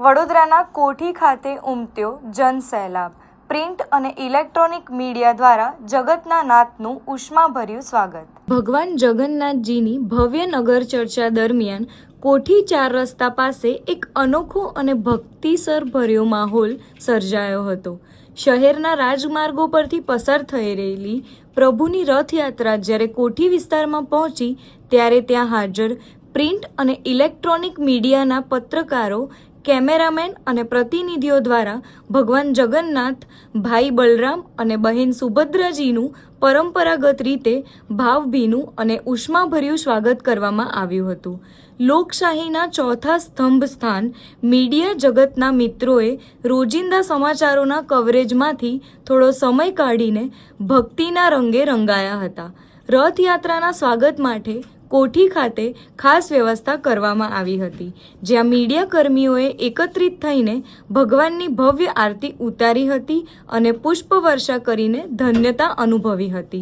વડોદરાના કોઠી ખાતે ઉમટ્યો જનસેલાબ. પ્રિન્ટ અને ઇલેક્ટ્રોનિક મીડિયા દ્વારા જગતના નાથનું ઉષ્માભર્યું સ્વાગત. ભગવાન જગન્નાથજીની ભવ્ય નગર ચર્ચા દરમિયાન કોઠી 4 રસ્તા પાસે એક અનોખો અને ભક્તિસર ભર્યો માહોલ સર્જાયો હતો. શહેરના રાજમાર્ગો પરથી પસાર થઈ રહેલી પ્રભુની રથયાત્રા જ્યારે કોઠી વિસ્તારમાં પહોંચી ત્યારે ત્યાં હાજર પ્રિન્ટ અને ઇલેક્ટ્રોનિક મીડિયાના પત્રકારો, કેમેરામેન અને પ્રતિનિધિઓ દ્વારા ભગવાન જગન્નાથ, ભાઈ બલરામ અને બહેન સુભદ્રાજીનું પરંપરાગત રીતે ભાવભીનું અને ઉષ્માભર્યું સ્વાગત કરવામાં આવ્યું હતું. લોકશાહીના ચોથા સ્તંભ સ્થાન મીડિયા જગતના મિત્રોએ રોજિંદા સમાચારોના કવરેજમાંથી થોડો સમય કાઢીને ભક્તિના રંગે રંગાયા હતા. રથયાત્રાના સ્વાગત માટે કોઠી ખાતે ખાસ વ્યવસ્થા કરવામાં આવી હતી, જ્યાં મીડિયા કર્મીઓએ એકત્રિત થઈને ભગવાનની ભવ્ય આરતી ઉતારી હતી અને પુષ્પવર્ષા કરીને ધન્યતા અનુભવી હતી,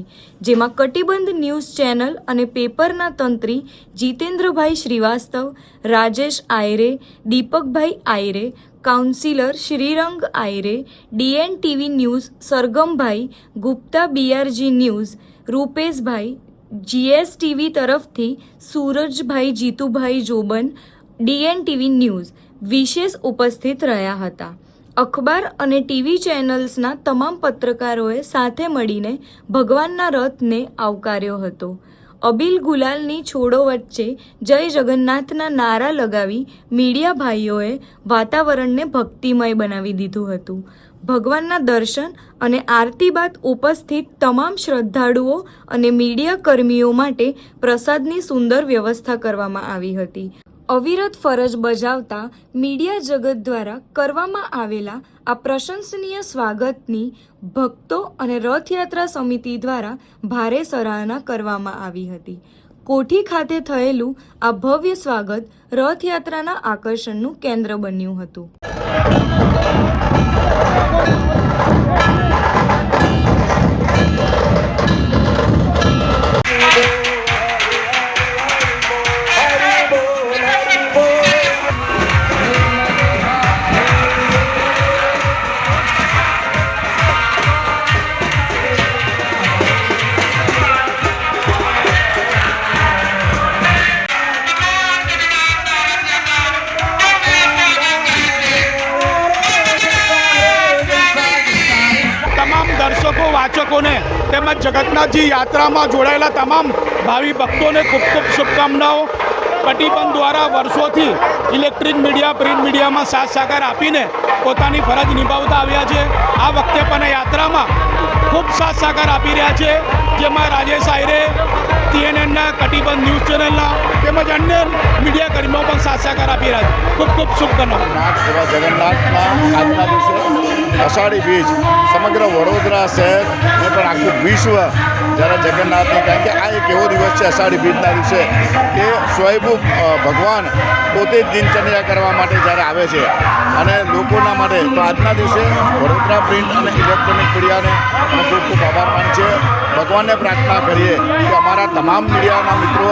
જેમાં કટિબંધ ન્યૂઝ ચેનલ અને પેપરના તંત્રી Jitendrabhai Shrivastava, Rajesh Ayre, Deepakbhai Ayre, councillor Shrirang Ayre, DNTV news Sargambhai Gupta, BRG news Rupeshbhai, GSTV તરફથી સૂરજભાઈ જીતુભાઈ જોબન, DNTV ન્યૂઝ વિશેષ ઉપસ્થિત રહ્યા હતા. અખબાર અને ટીવી ચેનલ્સના તમામ પત્રકારોએ સાથે મળીને ભગવાનના રથને આવકાર્યો હતો. અબીલ ગુલાલની છોડો વચ્ચે જય જગન્નાથના નારા લગાવી મીડિયા ભાઈઓએ વાતાવરણને ભક્તિમય બનાવી દીધું હતું. ભગવાનના દર્શન અને આરતી બાદ ઉપસ્થિત તમામ શ્રદ્ધાળુઓ અને મીડિયા કર્મીઓ માટે પ્રસાદની સુંદર વ્યવસ્થા કરવામાં આવી હતી. અવિરત ફરજ બજાવતા મીડિયા જગત દ્વારા કરવામાં આવેલા આ પ્રશંસનીય સ્વાગતની ભક્તો અને રથયાત્રા સમિતિ દ્વારા ભારે સરાહના કરવામાં આવી હતી. કોઠી ખાતે થયેલું આ ભવ્ય સ્વાગત રથયાત્રાના આકર્ષણનું કેન્દ્ર બન્યું હતું. દર્શકો, વાચકોને તેમજ જગન્નાથજી યાત્રામાં જોડાયેલા તમામ ભાવિ ભક્તોને ખૂબ ખૂબ શુભકામનાઓ. કટિબંધ દ્વારા વર્ષોથી ઇલેક્ટ્રિક મીડિયા, પ્રિન્ટ મીડિયામાં સાથ સહકાર આપીને પોતાની ફરજ નિભાવતા આવ્યા છે. આ વખતે પણ યાત્રામાં ખૂબ સાથ સહકાર આપી રહ્યા છે, જેમાં રાજેશ આયરે, TNNના કટિબંધ ન્યૂઝ ચેનલના તેમજ અન્ય મીડિયા કર્મીઓ પણ સાથ સહકાર આપી રહ્યા છે. ખૂબ ખૂબ શુભકામનાઓ. જગન્નાથના આજના દિવસે અષાઢી બીજ સમગ્ર વડોદરા શહેર અને પણ આખું વિશ્વ જ્યારે જગન્નાથની, કારણ કે આ એક એવો દિવસ છે અષાઢી બીજના દિવસે કે સ્વયંભૂ ભગવાન પોતે જ દિનચર્યા કરવા માટે જ્યારે આવે છે અને લોકોના માટે, તો આજના દિવસે વડોદરા પ્રિન્ટ અને ઇલેક્ટ્રોનિક મીડિયાને અમે ખૂબ ખૂબ આભાર માનીએ છીએ. ભગવાનને પ્રાર્થના કરીએ કે અમારા તમામ મીડિયાના મિત્રો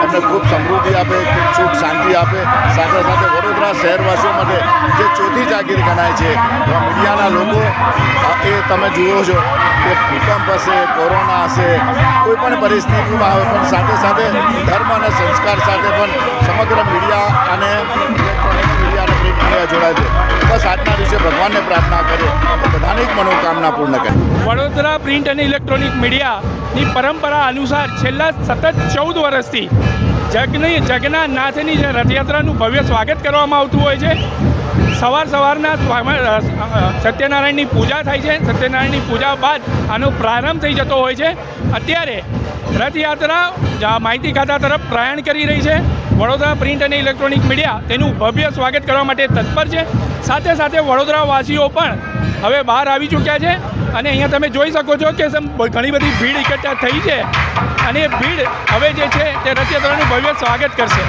અમને ખૂબ સમૃદ્ધિ આપે, ખૂબ સુખ શાંતિ આપે. સાથે સાથે વડોદરા શહેરવાસીઓ માટે જે ચોથી જાગીર ગણાય છે એવા મીડિયાના લોકો, એ તમે જુઓ છો કે ભૂકંપ હશે, કોરોના હશે, કોઈ પણ પરિસ્થિતિમાં આવે પણ સાથે સાથે ધર્મ અને સંસ્કાર સાથે પણ સમગ્ર મીડિયા અને ઇલેક્ટ્રોનિક મીડિયા અને પ્રિન્ટ મીડિયા જોડાય છે. બસ આજના દિવસે ભગવાનને પ્રાર્થના કરીએ તો બધાની જ મનોકામના પૂર્ણ કરે. વડોદરા પ્રિન્ટ અને ઇલેક્ટ્રોનિક મીડિયાની પરંપરા અનુસાર છેલ્લા સતત 14 વર્ષથી જગન્નાથની જે રથયાત્રાનું ભવ્ય સ્વાગત કરવામાં આવતું હોય છે. સવારના સત્યનારાયણની પૂજા થાય છે. સત્યનારાયણની પૂજા બાદ આનો પ્રારંભ થઈ જતો હોય છે. અત્યારે રથયાત્રા માહિતી ખાતા તરફ પ્રયાણ કરી રહી છે. વડોદરા પ્રિન્ટ અને ઇલેક્ટ્રોનિક મીડિયા તેનું ભવ્ય સ્વાગત કરવા માટે તત્પર છે. સાથે સાથે વડોદરાવાસીઓ પણ હવે બહાર આવી ચૂક્યા છે અને અહીંયા તમે જોઈ શકો છો કે ઘણી બધી ભીડ એકઠા થઈ છે અને ભીડ હવે જે છે તે રથયાત્રાનું ભવ્ય સ્વાગત કરશે.